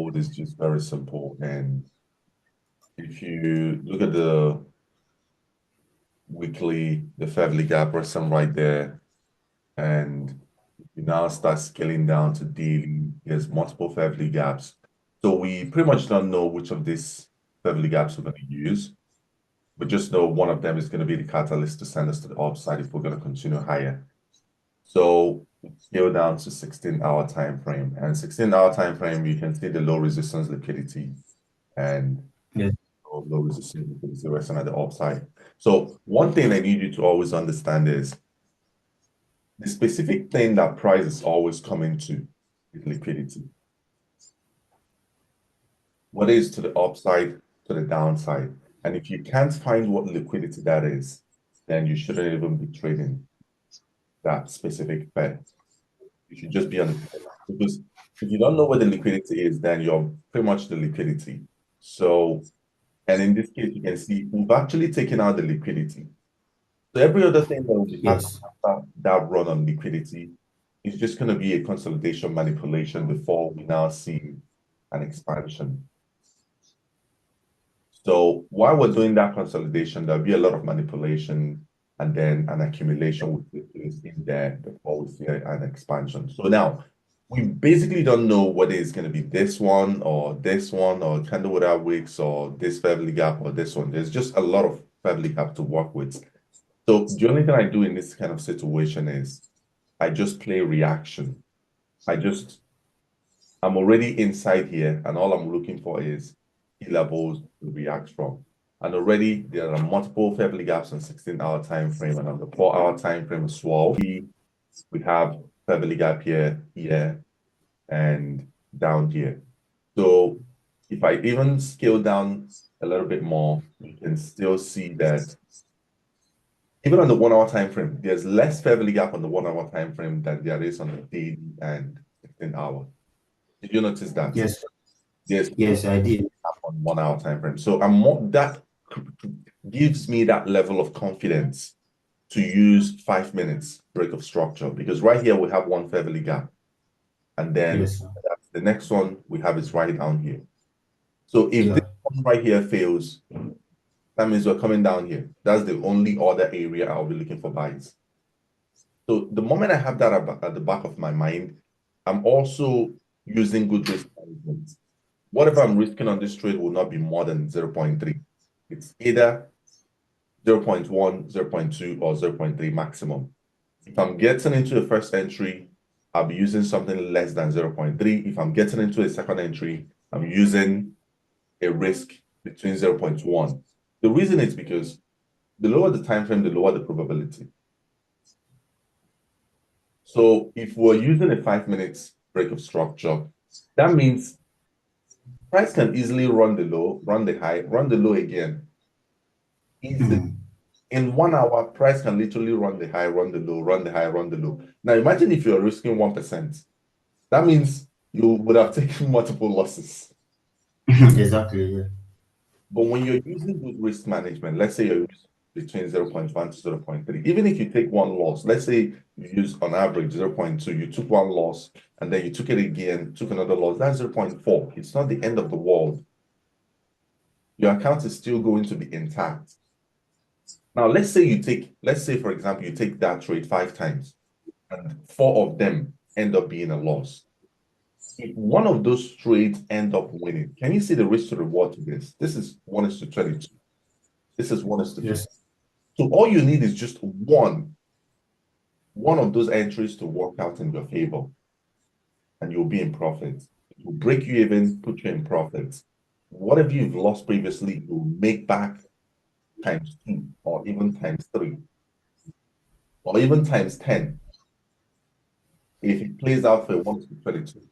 code is just very simple. And if you look at the weekly, the FVG gap resting right there, and you now start scaling down to daily, there's multiple FVG gaps. So we pretty much don't know which of these FVG gaps we're going to use. But just know one of them is going to be the catalyst to send us to the upside if we're going to continue higher. So scale down to 16-hour time frame. And 16-hour time frame, you can see the low resistance liquidity and low resistance liquidity resting at the upside. So one thing I need you to always understand is the specific thing that price is always coming to is liquidity. What is to the upside, to the downside. And if you can't find what liquidity that is, then you shouldn't even be trading that specific pair. You should just be on the, because if you don't know what the liquidity is, then you're pretty much the liquidity. So, and in this case, you can see we've actually taken out the liquidity. So every other thing that we have after that run on liquidity is just going to be a consolidation manipulation before we now see an expansion. So while we're doing that consolidation, there'll be a lot of manipulation and then an accumulation will take place in there before we see an expansion. So now we basically don't know whether it's going to be this one or candle without wicks or this FVG gap or this one. There's just a lot of FVG gap to work with. So the only thing I do in this kind of situation is I just play reaction. I'm already inside here and all I'm looking for is key levels to react from. And already there are multiple FVG gaps on 16-hour time frame, and on the 4-hour time frame as well. We have FVG gap here, and down here. So if I even scale down a little bit more, you can still see that even on the 1-hour time frame, there's less FVG gap on the 1-hour time frame than there is on the daily and 16-hour. Did you notice that? Yes. Yes, I did. On 1-hour time frame. So that gives me that level of confidence to use 5 minutes break of structure, because right here we have one FVG gap, and then the next one we have is right down here. So if this one right here fails, that means we're coming down here. That's the only other area I'll be looking for buys. So the moment I have that at the back of my mind, I'm also using good risk management. Whatever I'm risking on this trade will not be more than 0.3. It's either 0.1, 0.2, or 0.3 maximum. If I'm getting into a first entry, I'll be using something less than 0.3. If I'm getting into a second entry, I'm using a risk between 0.1. The reason is because the lower the time frame, the lower the probability. So if we're using a 5 minutes break of structure, that means price can easily run the low, run the high, run the low again. Easily. In 1 hour, price can literally run the high, run the low, run the high, run the low. Now imagine if you're risking 1%. That means you would have taken multiple losses. Exactly, yeah. But when you're using good risk management, let's say you're using between 0.1 to 0.3, even if you take one loss, let's say you use on average 0.2, you took one loss and then you took it again, took another loss, that's 0.4. It's not the end of the world. Your account is still going to be intact. Now, let's say for example, you take that trade 5 times and 4 of them end up being a loss. If one of those trades end up winning, can you see the risk to reward to this? This is 1:22. This is 1:50. Yes. So all you need is just one of those entries to work out in your favor, and you'll be in profit. It will break you even, put you in profit. Whatever you've lost previously, you'll make back ×2 or even ×3 or even ×10 if it plays out for 1:22.